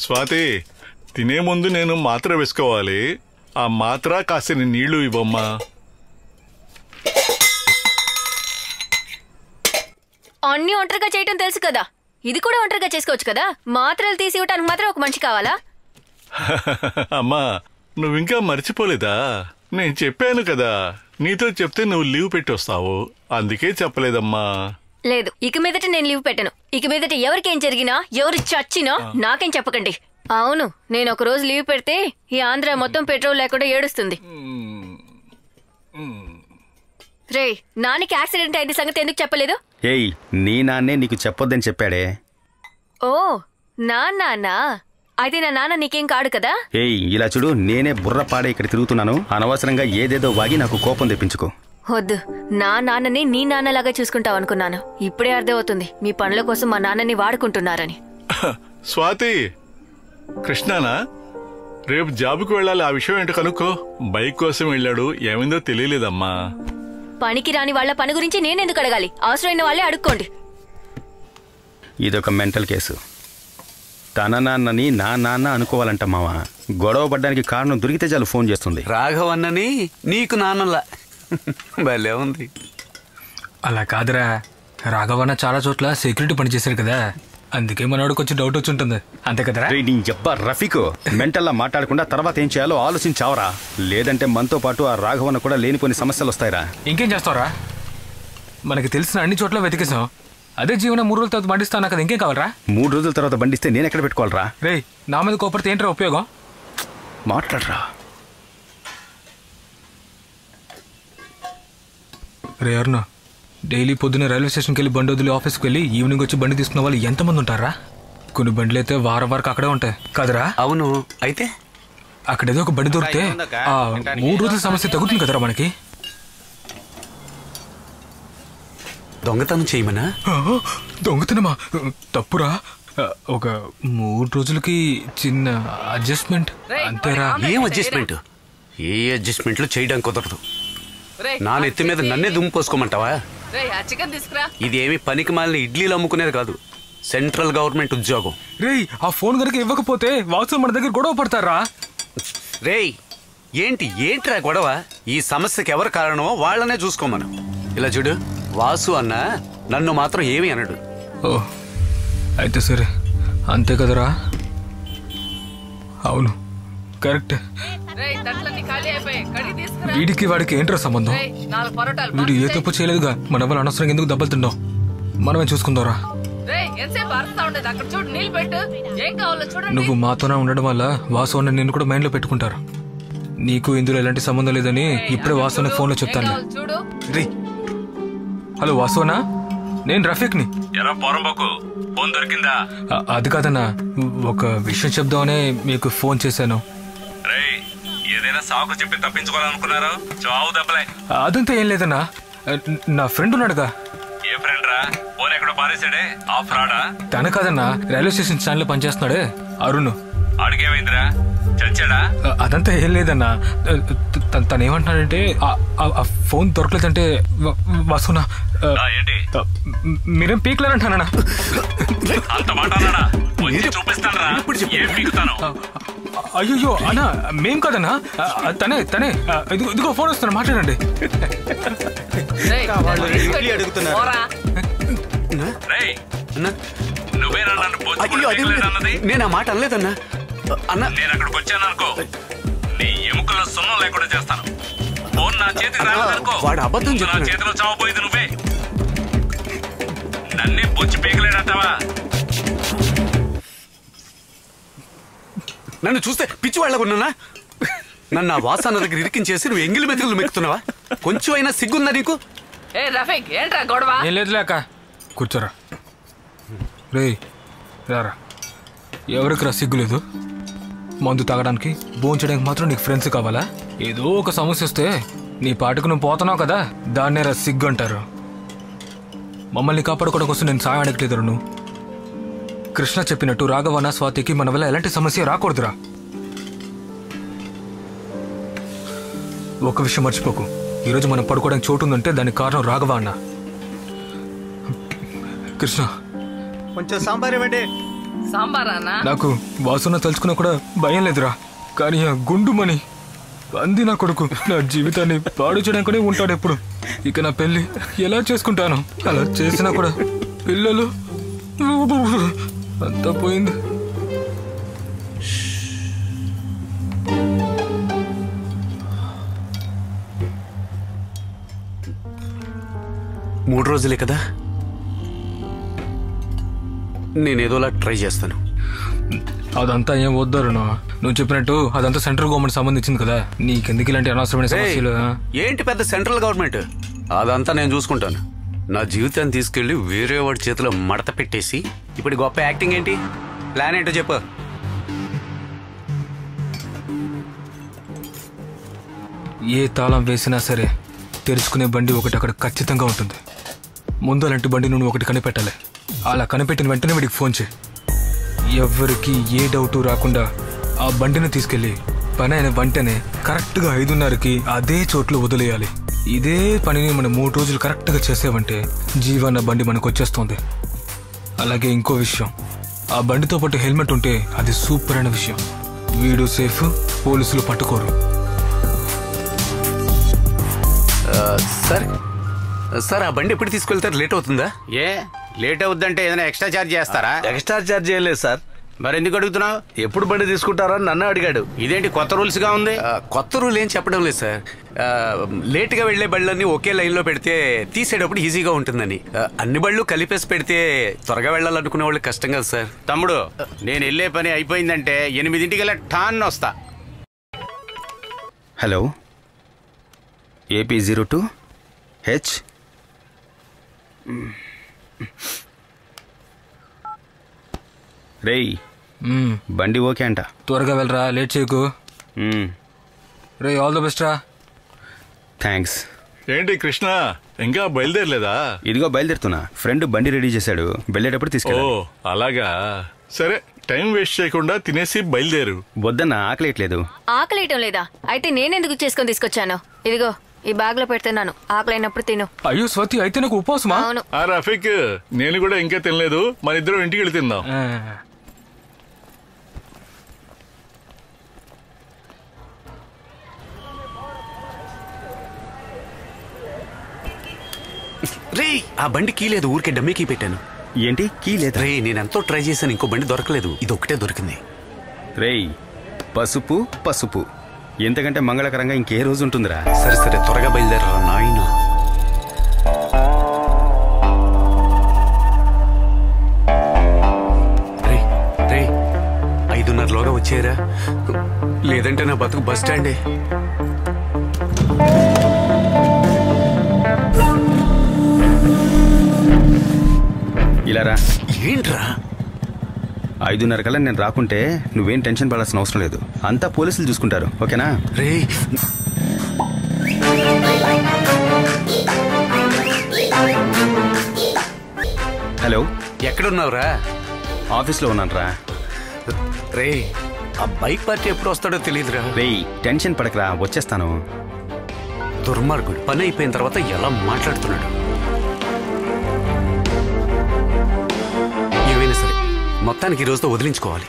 స్వాతి, తినే ముందు నేను మాత్ర వేసుకోవాలి. ఆ మాత్ర కాసిన నీళ్లు ఇవ్వమ్మా. అన్ని ఒంటరిగా చేయటం తెలుసు కదా, ఇది కూడా ఒంటరిగా చేసుకోవచ్చు కదా. మాత్రలు తీసి ఇవ్వటానికి మాత్రం ఒక మనిషి కావాలా? అమ్మా, నువ్వింకా మర్చిపోలేదా? నేను చెప్పాను కదా, నీతో చెప్తే నువ్వు లీవ్ పెట్టి వస్తావు, అందుకే చెప్పలేదమ్మా. లేదు, ఇక మీదట నేను లీవ్ పెట్టను. ఇక మీదట ఎవరికేం జరిగినా, ఎవరు చచ్చినా నాకేం చెప్పకండి. అవును, నేను ఒక రోజు లీవ్ పెడితే ఈ ఆంధ్ర మొత్తం పెట్రోల్ లేకుండా ఏడుస్తుంది. రే, నాన్నకి యాక్సిడెంట్ అయిన సంగతి ఎందుకు చెప్పలేదు? ఏయ్, నీ నాన్నే నీకు చెప్పొద్దని చెప్పాడే. ఓ, నాన్న అయితే నా నాన్న నీకేం కాడు కదా? ఏయ్, ఇలా చూడు, నేనే బుర్ర పాడే ఇక్కడ తిరుగుతున్నాను. అనవసరంగా ఏదేదో వాగి నాకు కోపం తెప్పించుకో. వద్దు, నా నాన్నని నీ నాన్నలాగా చూసుకుంటావు అనుకున్నాను. ఇప్పుడే అర్థమవుతుంది మీ పనుల కోసం మా నాన్నని వాడుకుంటున్నారని. స్వాతి, కృష్ణనా రేపు జాబుకు వెళ్ళాలి, ఆ విషయం ఏంటో కనుక్కో. బైక్ కోసం వెళ్ళాడు, ఏమైందో తెలియలేదమ్మా. పనికి రాని వాళ్ళ పని గురించి నేనెందుకు అడగాలి? అవసరమైన వాళ్ళే అడుక్కోండి. ఇదొక మెంటల్ కేసు. తన నాన్నని నా నాన్న అనుకోవాలంట మావా. గొడవ పడ్డానికి కారణం దొరికితే చాలు ఫోన్ చేస్తుంది. రాఘవన్నని నీకు నాన్నలా భలే ఉంది. అలా కాదురా, రాఘవన్న చాలా చోట్ల సెక్యూరిటీ పనిచేశారు కదా, అందుకే మనోడు కొంచెం డౌట్ వచ్చి ఉంటుంది, అంతే కదరా? రఫీకు, మెంటల్లా మాట్లాడకుండా తర్వాత ఏం చేయాలో ఆలోచించావరా? లేదంటే మనతో పాటు ఆ రాఘవన్న కూడా లేనిపోని సమస్యలు వస్తాయిరా. ఇంకేం చేస్తావరా? మనకి తెలిసిన అన్ని చోట్ల వెతికేసాం. అదే జీవన 3 రోజుల తర్వాత బండిస్తాను కదా, ఇంకేం కావాలరా? 3 రోజుల తర్వాత బండిస్తే నేను ఎక్కడ పెట్టుకోవాలరా? రే, నా మీద కోపడితే ఏంట్రా ఉపయోగం? మాట్లాడరా. రే అరుణ, డైలీ పొద్దున్న రైల్వే స్టేషన్కి వెళ్ళి బండి వదిలి ఆఫీస్కి వెళ్ళి ఈవినింగ్ వచ్చి బండి తీసుకున్న వాళ్ళు ఎంతమంది ఉంటారా? కొన్ని బండ్లు అయితే వారం వరకు అక్కడే ఉంటాయి కదరా? అవును, అయితే అక్కడేదో ఒక బండి దొరికితే ఆ 3 రోజుల సమస్య తగ్గుతుంది కదరా మనకి. దొంగతనం చేయమనా? దొంగతనమా? తప్పురా. ఒక 3 రోజులకి చిన్న అడ్జస్ట్మెంట్ అంతేరా. ఏం అడ్జస్ట్మెంట్? ఏ అడ్జస్ట్మెంట్లు చేయడం కుదరదు. నా నెత్తి మీద నన్నే దుమ్ము పోసుకోమంటావా? ఇది ఏమి పనికి మాలిన ఇడ్లీలు అమ్ముకునేది కాదు, సెంట్రల్ గవర్నమెంట్ ఉద్యోగం. రేయ్, ఆ ఫోన్ కనుక ఇవ్వకపోతే వాసు మన దగ్గర గొడవ పడతారా? రేయ్, ఏంట్రా గొడవ? ఈ సమస్యకి ఎవరు కారణమో వాళ్ళనే చూసుకోమను. ఇలా చూడు, వాసు అన్న నన్ను మాత్రం ఏమీ అనడు. ఓ, అయితే సరే, అంతే కదరా? అవును, కరెక్ట్. వీడికి వాడికి ఏంట్రా సంబంధం? వీడు ఏ తప్పు చేయలేదుగా, మన వాళ్ళు అనవసరంగా ఎందుకు దెబ్బలు తిందాం? మనమే చూసుకుందాంరా. నువ్వు మాతోనే ఉండడం వల్ల వాసు అన్న నిన్ను కూడా మైండ్ లో పెట్టుకుంటారు. నీకు ఇందులో ఎలాంటి సంబంధం లేదని ఇప్పుడే వాసు అన్న ఫోన్ లో చెప్తాను. రే, హలో వాసు అన్న, నేను రఫీక్ని. అది కాదన్నా, ఒక విషయం చెప్దామనే మీకు ఫోన్ చేశాను. ఏదైనా సాకు చెప్పి తప్పించుకోవాలనుకున్నారా? చావు దెబ్బలే. అదంతా ఏం లేదన్నా, నా ఫ్రెండ్ ఉన్నాడుగా. ఏ ఫ్రెండ్ రా? ఫోన్ ఎక్కడో పారేసాడే, ఆ ఫ్రాడా? తన కాదన్నా, రైల్వే స్టేషన్ స్టాండ్ లో పనిచేస్తున్నాడే అరుణ్. అడిగేమైందిరా? చచ్చాడా? అదంతా ఏం లేదన్నా, తనేమంటున్నాడంటే ఆ ఫోన్ దొరకలేదంటే వసునా ఏంటి మీరేం పీక్లేరంటానా? అంత మాట చూపిస్తాను. అయ్యో అన్నా, మేం కదన్నా, తనే ఇదిగో ఫోన్ వస్తున్నా, మాట్లాడండి. నేను ఆ మాట అనలేదన్నా. నేను అక్కడికి వచ్చాను అనుకో, నీ ఎముకల్లో సున్నం లేకుండా చేస్తాను. ఫోన్ నా చేతికి రాలేదనుకో, వాడు అబద్ధం నా చేతిలో చావపోయేది నువ్వే. నన్నే బొచ్చి పీకలేడంటావా? నన్ను చూస్తే పిచ్చి వాళ్ళకున్నానా? నన్ను ఆ వాసన దగ్గర ఇరికించేసి నువ్వు ఎంగిలి మెతుకులు మెక్కుతున్నావా? కొంచెం అయినా సిగ్గుందా నీకు? ఏం లేదు లేక కూర్చోరా. రే రారా, ఎవరికి రా సిగ్గులేదు? మందు తాగడానికి, భోంచడానికి మాత్రం నీకు ఫ్రెండ్స్ కావాలా? ఏదో ఒక సమస్య వస్తే నీ పాటుకు నువ్వు పోతున్నావు కదా, దాన్నే రా సిగ్గు అంటారు. మమ్మల్ని కాపాడుకోవడం కోసం నేను సాయం అడగలేదు. నువ్వు కృష్ణ చెప్పినట్టు రాఘవన్న స్వాతికి మన వల్ల ఎలాంటి సమస్య రాకూడదురా. ఒక విషయం మర్చిపోకు, ఈరోజు మనం పడుకోవడానికి చోటు ఉందంటే దానికి కారణం రాఘవ అన్న. కృష్ణ, కొంచెం సాంబార్ ఇవ్వండి. నాకు వాసన తలుచుకున్నా కూడా భయం లేదురా. కానీ ఆ గుండుమని అంది నా కొడుకు నా జీవితాన్ని పాడు చేయడానికనే ఉంటాడు ఎప్పుడు. ఇక నా పెళ్లి ఎలా చేసుకుంటాను? అలా చేసినా కూడా పిల్లలు అంతా పోయింది. మూడు రోజులే కదా, నేనేదోలా ట్రై చేస్తాను. అదంతా ఏం వద్దరు నువ్వు చెప్పినట్టు అదంతా సెంట్రల్ గవర్నమెంట్ సంబంధించింది కదా, నీకెందుకు ఇలాంటి అనవసరమైన సమస్యలు? ఏంటి పెద్ద సెంట్రల్ గవర్నమెంట్, అదంతా నేను చూసుకుంటాను. నా జీవితాన్ని తీసుకెళ్లి వేరే వాడి చేతిలో మడత పెట్టేసి ఇప్పుడు గొప్ప యాక్టింగ్ ఏంటి? ప్లాన్ ఏంటో చెప్పు. ఏ తాళం వేసినా సరే తెరుచుకునే బండి ఒకటి అక్కడ ఖచ్చితంగా ఉంటుంది. ముందు అలాంటి బండి నువ్వు ఒకటి కనిపెట్టాలి. అలా కనిపెట్టిన వెంటనే వీడికి ఫోన్ చేయి. ఎవరికి ఏ డౌటు రాకుండా ఆ బండిని తీసుకెళ్ళి పని అయిన వెంటనే కరెక్ట్గా 5:30కి అదే చోట్లో వదిలేయాలి. ఇదే పనిని మనం 3 రోజులు కరెక్ట్గా చేసావంటే జీవన బండి మనకు వచ్చేస్తుంది. అలాగే ఇంకో విషయం, ఆ బండితో పాటు హెల్మెట్ ఉంటే అది సూపర్ అయిన విషయం. వీడు సేఫ్, పోలీసులు పట్టుకోరు. సార్ ఆ బండి ఎప్పుడు తీసుకెళ్తారు? లేట్ అవుతుందా? ఏ లేట్ అవుద్దంటే ఏదైనా ఎక్స్ట్రా ఛార్జ్ చేస్తారా? ఎక్స్ట్రా ఛార్జ్ చేయలేదు సార్. మరి ఎందుకు అడుగుతున్నావు? ఎప్పుడు బండి తీసుకుంటారని నన్ను అడిగాడు. ఇదేంటి కొత్త రూల్స్ గా ఉంది? కొత్త రూల్ ఏం చెప్పడం లేదు సార్. లేట్గా వెళ్లే బళ్ళన్నీ ఒకే లైన్లో పెడితే తీసేటప్పుడు ఈజీగా ఉంటుందని. అన్ని బళ్ళు కలిపేసి పెడితే త్వరగా వెళ్ళాలనుకునే వాళ్ళు కష్టం కదా సార్. తమ్ముడు, నేను వెళ్ళే పని అయిపోయిందంటే 8ంటికల్లా టాన్ వస్తా. Hello, AP02 H. రేయ్, బండి ఓకే అంట. త్వరగా వెళ్ళరా, లేట్ చేయకు. రే, ఆల్ ద బెస్ట్ రా. థ్యాంక్స్. ఏంటి కృష్ణ, ఇంకా బయలుదేరలేదా? ఇదిగో బయలుదేరుతున్నా. ఫ్రెండ్ బండి రెడీ చేశాడు, వెళ్ళేటప్పుడు తీసుకెళ్ళి. ఓ అలాగా, సరే టైం వేస్ట్ చేయకుండా తినేసి బయలుదేరు. వద్దన్నా, ఆకలేయట్లేదు. ఆకలేయటం లేదా? అయితే నేనెందుకు చేసుకొని తీసుకొచ్చాను? ఇదిగో ఈ బ్యాగ్ లో పెడుతున్నాను, ఆకలైనప్పుడు తిను. అయ్యో స్వాతి, అయితే నాకు ఉపవాసమా? అవును. ఆ రఫీక్, నేను కూడా ఇంకా తినలేదు, మన ఇద్దరం ఇంటికి వెళ్ళి తిందాం. రే, ఆ బండి కీ లేదు, ఊరికే డమ్మీ కీ పెట్టాను. ఏంటి కీ లేదా? రే, నేనెంతో ట్రై చేశాను, ఇంకో బండి దొరకలేదు, ఇది ఒక్కటే దొరికింది. రేయ్, పసుపు పసుపు ఎంతకంటే మంగళకరంగా ఇంకే రోజు ఉంటుందిరా. సరే సరే, త్వరగా బయలుదేరా నాయన. రే రే, 5:30లోగా వచ్చేరా, లేదంటే నా బతుకు బస్ స్టాండే. ఇలా రా. ఏంట్రా? 5:30 కల్లా నేను రాకుంటే నువ్వేం టెన్షన్ పడాల్సిన అవసరం లేదు, అంతా పోలీసులు చూసుకుంటారు, ఓకేనా? రే, హలో, ఎక్కడున్నావురా? ఆఫీస్లో ఉన్నాను రా. రే, ఆ బైక్ పార్టీ ఎప్పుడు వస్తాడో తెలియదురా. రేయ్, టెన్షన్ పడకరా, వచ్చేస్తాను. దుర్మార్గుడు, పని అయిపోయిన తర్వాత ఎలా మాట్లాడుతున్నాడు. ఏమైనా సరే మొత్తానికి ఈ రోజుతో వదిలించుకోవాలి.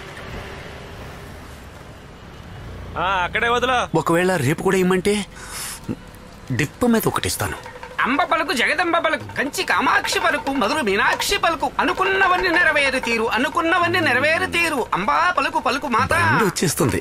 అక్కడే వదలా. ఒకవేళ రేపు కూడా ఇమ్మంటే డిప్ప మీద ఒకటిస్తాను. అంబ పలుకు జగదంబ పలుకు, కంచి కామాక్షి పలుకు, మధుర మీనాక్షి పలుకు, అనుకున్నవన్నీ నెరవేరు తీరు, అనుకున్నవన్నీ నెరవేరు తీరు, అంబా పలుకు పలుకు మాత. వచ్చేస్తుంది.